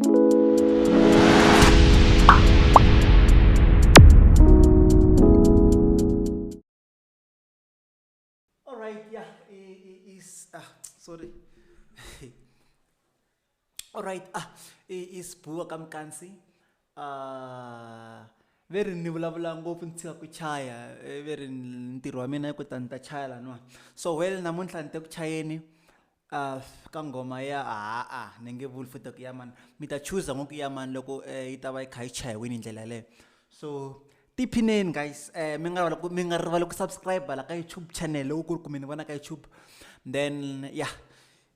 All right, yeah, is sorry. All right, is SBUMKANSI. Very ni vulavula ngopfu ni tshika ku chaya, very ntirho wa mina ku ta ni ta chaya laniwa. So well namuntlha ni te ku chayeni ka ngoma ya ni nge vuli futhi ku ya mani mi ta chuza ngoku ya mani loko yi ta va yi kha yi chayiwini hi ndlela yaleyo. So tiphineni guys, mi nga rivali ku subscribe la ka YouTube channel loko ku mi ni vona ka YouTube. Then yeah,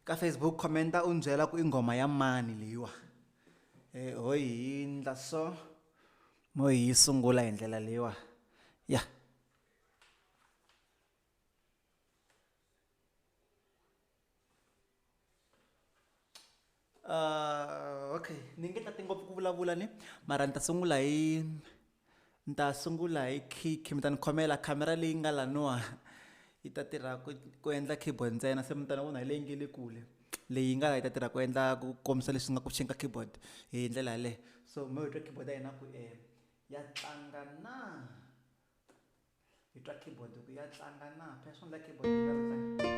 ka Facebook commenta u ni byela ku i ngoma ya mani leyiwa. Hoyi hi ndla so mo hi sungula hi ndlela leyiwa. Yeah. Okay, ni nge tati ngopfu ku vulavula ni mara ni ta sungula hi kick, mi ta ni khomela camera leyi nga laniwa yi ta tirha ku endla keyboard ntsena, se mi ta ni vona hi leyi nge le kule leyi nga yi ta tirha ku endla ku kombisa leswi nga ku cinca keyboard hi ndlela yaleyo. So mo hi twa keyboard ya hina ku ya tlanga na, hi twa keyboard ku ya tlanga na, phela swi endla keyboard yi nga ri tlanga.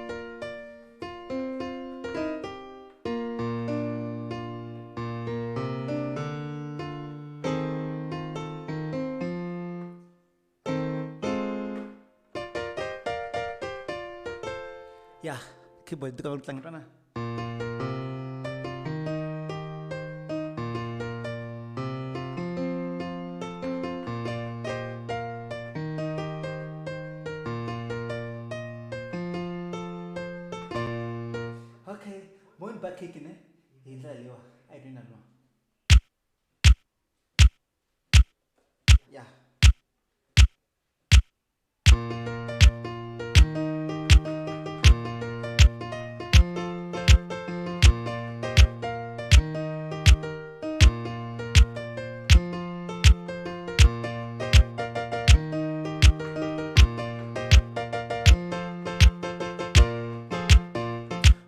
Yeah, keyboard itu kalau tlanga na. Okay, mo ni back kick ne, hi ndlela leyiwa a hi tweni na lwa. Yeah.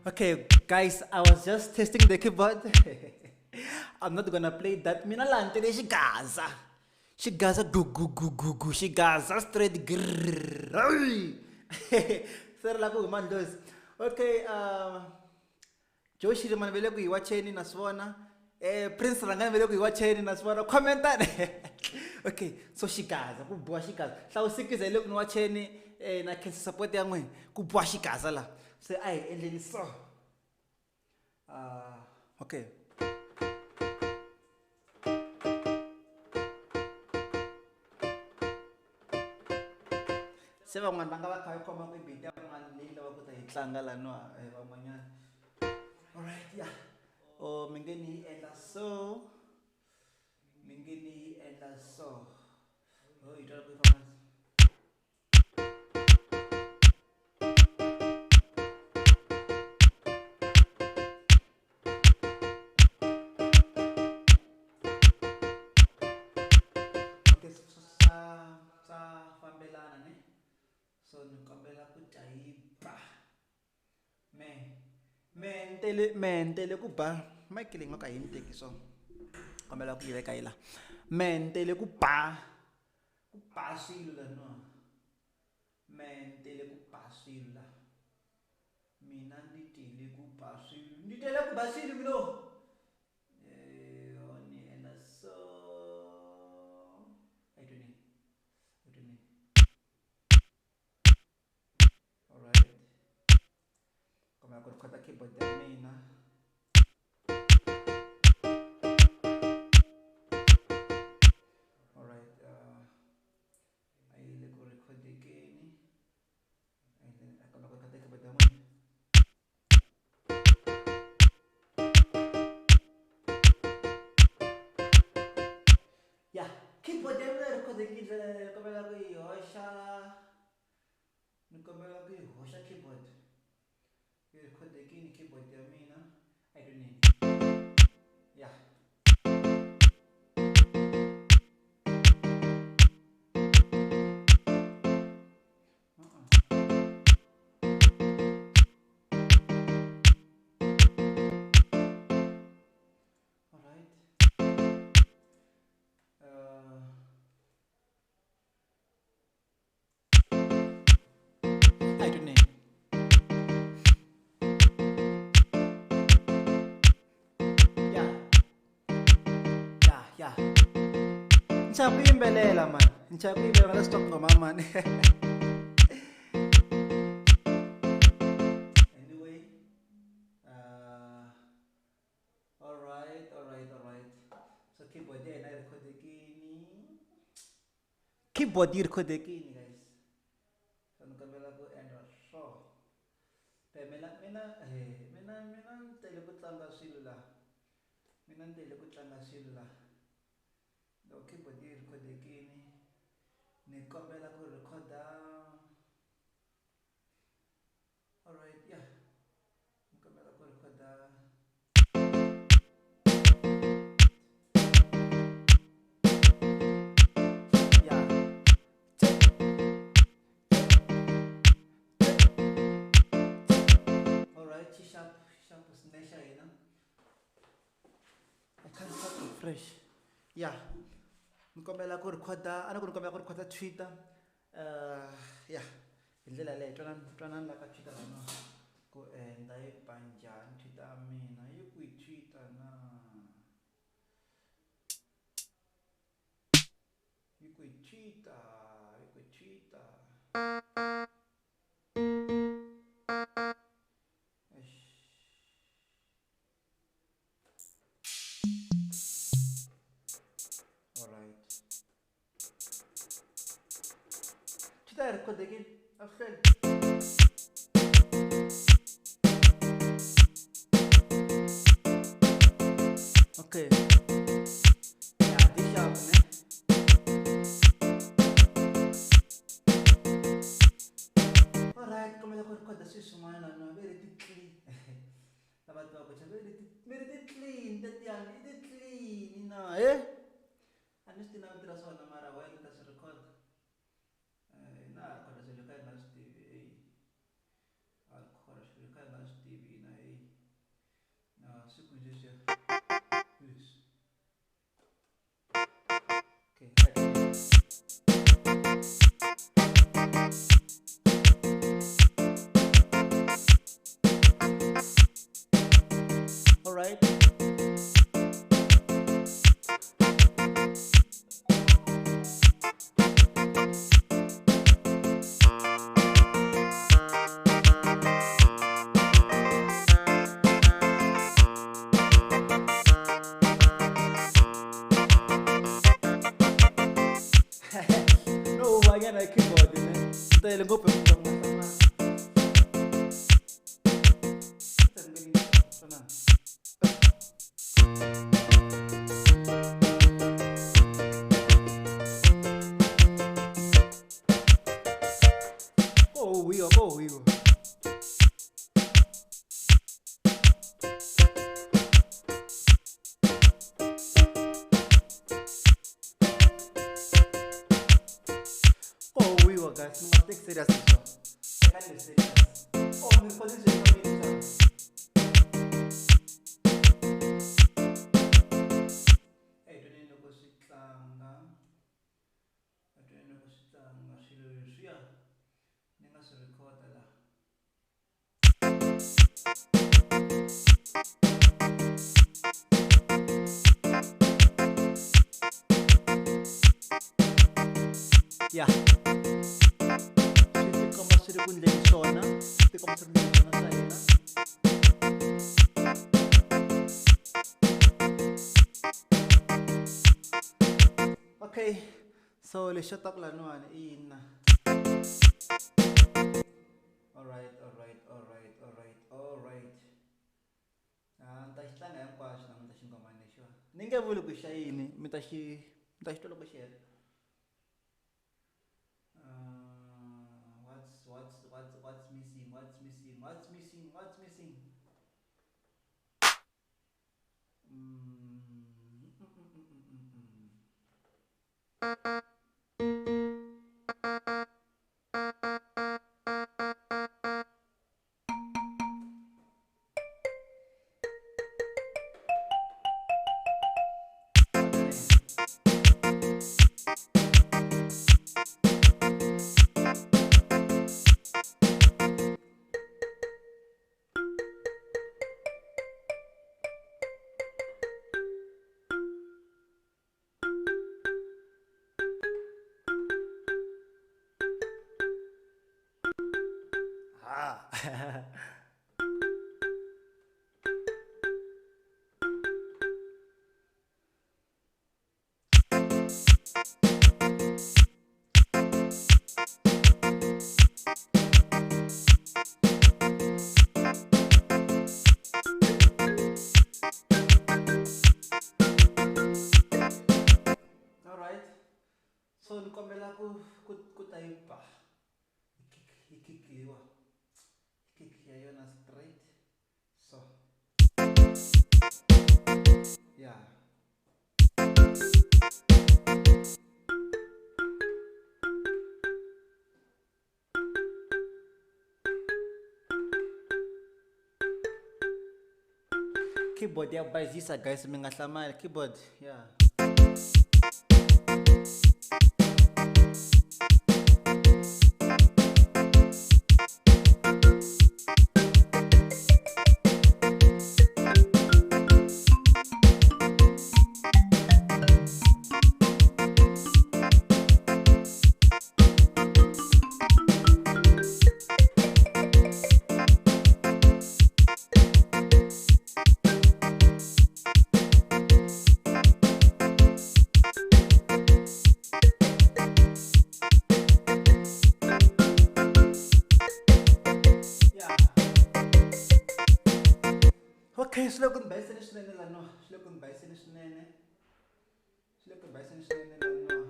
Okay, guys, I was just testing the keyboard. I'm not gonna play that. Mina lantele xigaza. Xigaza gu gu gu gu gu. Xigaza straight grrrr. Sir la ku man dos. Okay, Joshi man vele ku hi watcheni na swona. Prince Rangani vele ku hi watcheni na swona. Commenta. Okay, so xigaza ku boha xigaza. Hlawusikisa hi le ku ni watcheni na khensa support ya n'wina ku boha xigaza la. Se a hi endleni so. Okay. Se van'wana va nga va kha va khoma ku beat ya van'wana leyi lava ku ta yi tlanga laniwa van'wanyana. Alright, yeah. Mi nge ni yi endla so. Mi nge ni yi endla so. Hi twa ku famba. So ni kombela ku jayipa mentele ku ba mic leyi nga ka hi ni teki so kombela ku yi veka yi la mentele ku ba swilo laniwa, mentele ku ba swilo la, mina ni tele ku ba swilo, ni tele ku ba swilo mino. Ni enda so ku khota keyboard ya mina. Alright, ayile ku record again. And then akona ku khota keyboard ya mina. Yeah, keyboard ya mina record again. Kombela ku yi hoxa. Ni kombela ku yi hoxa keyboard. Record again keyboard ya mina. I don't need. Yeah. Alright. ya. Nchaya kuyimbelela man. Nchaya kuyimbelela ngala stock ngoma man. Anyway, alright. So keyboard yena irekhodekini. Keyboard irekhodekini guys. So nikambela ku Android. So mina ntele ku tlanga swilo la. Mina ntele ku tlanga swilo la. Lo keyboard irekhodekini. Nikombela ku recorda. Alright, yeah. Nikombela ku recorda. Sharp usnesha yena. I can't start fresh. Yeah. Nikombela ku recorda, nikombela ku recorda Twitter. Yeah. Indlela le twana la ka Twitter na. Ku enda ibanjani Twitter mina, yiku Twitter na. Yiku Twitter. Record again. Okay. Yeah, this sharp, man. Alright, come on, record the system, man. I'm very clean. Very clean. That clean, you know, eh? And this thing I'm just on the matter. Why let us record? Nah, because you can't last TV. Of course, you can't last TV. No, super just yes. Okay. Alright. No, again I keyboard in it. Dahil go pa mga sama. Go we go. Guys, you must take serious issue. I can't be serious. Oh, this position is not in hey, don't you know go sit down? Don't you know go sit down? Yeah. Ninga se record la. Yeah. Siri kundeng sona, tapi kamu sering sona saya na. Okay, so let's shut up lah nuan in. Alright. Tashi tanga yang pas na tashi ngomane siya. Ninga bulu ko siya ini, tashi tolo ko siya. What's missing? Alright. So nikombela ku type ikikiwa. Ikiki yayona straight. So yeah. Keyboard ya bayizisa guys mingahlamali keyboard yeah. Okay, slogan bass ni swinene lano. Slogan bass ni swinene. Slogan bass ni swinene lano.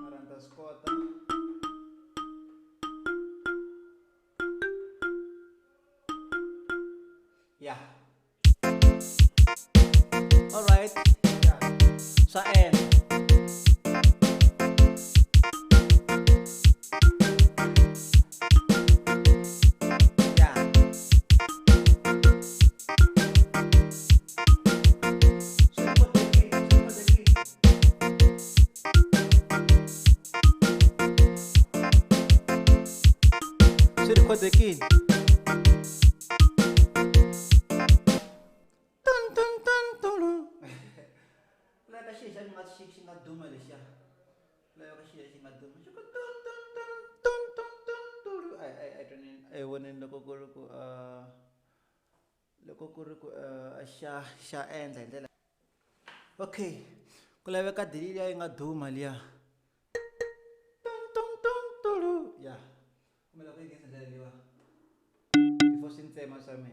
Maranta skota. Yeah. Alright. Yeah. Sa end. Kodekin. Tun tun tun tulu. Laka siya nga duma le siya. Laka siya nga duma. Siya tun tun tun tun tun tun tulu. I don't know. I wanna lokokuru ko siya end ndlela. Okay. Kulaweka dilili ya nga duma liya. Tun tun tun tulu. Yeah. Kumela ko igisa ndlela liwa. Before sintsema sami.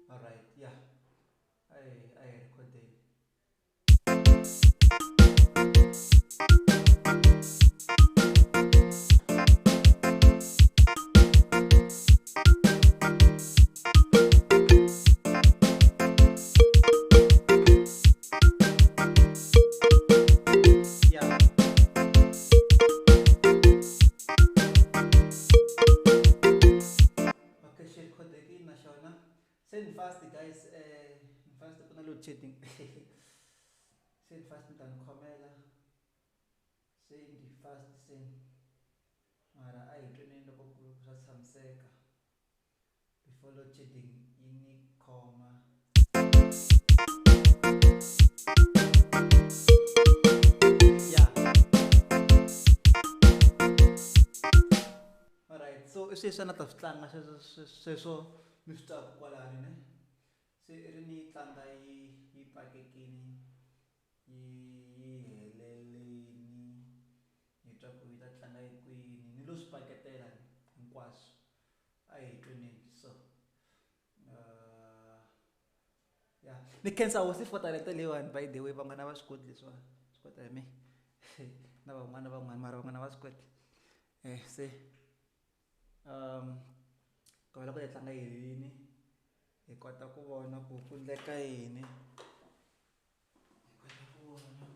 Alright, yeah. I recorded. Send fast guys, fast kuna load shedding. Send fast mtanikhomela. Send fast send. Mara ayitwenini loko kusatshamiseka. Before load shedding yini khoma. Yeah. Alright, so isisa na taftlanga so Mr. Kwalani ne se rini tlanga yi pakekini yi helelini yi twa ku yi ta tlanga yi kwini ni lo swi paketela hinkwaswo a hi twenini so yeah ni khensa hosi for talenta leyiwani by the way van'wana va swi koti leswiwani swi kota hi me na van'wana mara van'wana va swi koti se kavela ku ya tlanga yini hi kota ku vona ku ku endleka yini hi kota ku vona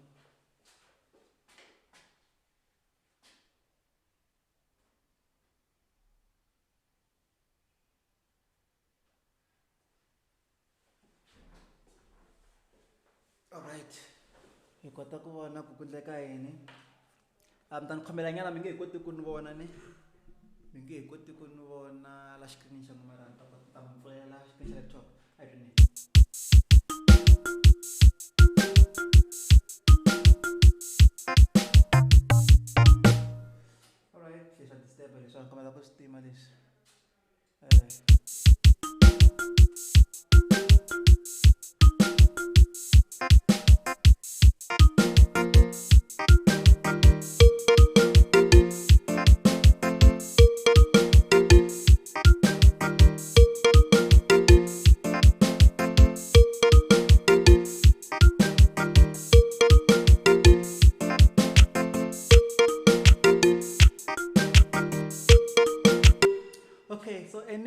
alright hi kota ku vona ku endleka yini mi ta ni khomela nyana mi nge hi koti ku ni vona ni mi nge hi koti ku ni vona la xikrini xa n'wina mara ni ta kota ta mi pfulela xikrini xa laptop a hi tweni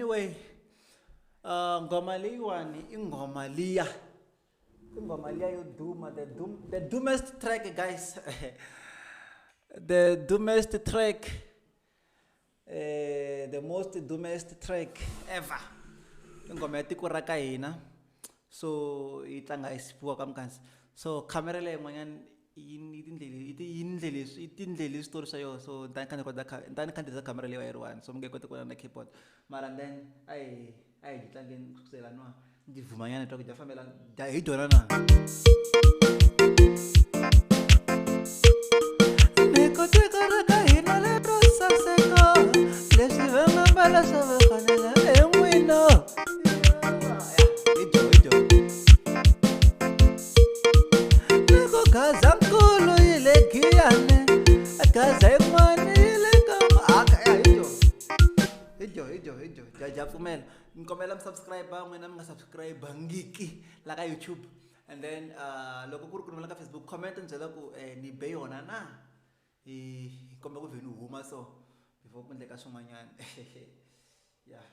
anyway, ngoma leyiwani i ngoma liya yo duma, the dumbest track, guys. The dumbest track, the most dumbest track ever. Ingoma ya Tiko rakahina. So itlanga SBUMKANSI. So camera le yin'wanyana itindlele story swa yo, so ntani khandziyisa camera leyi yi ri one, so mi nge koti ku vona na keyboard, mara then ayi hi tlangeni kusukela nwa ndzi vhumanyana twa ku dya fambela hi dyona na. Tiko rakahina lero saseka, leswi va nga mbala swa va fanela en'wina. Gaza nkulu yile giyane, gaza yin'wana yile kama hijo jaja pfumela. Nkombela subscribe n'wina mi nga subscribe ngiki la ka YouTube, and then loko ku ri ku ri ka Facebook comment nbyela ku ni be yona na kombela ku vheni huma so before ku endleka swin'wanyana. Yeah.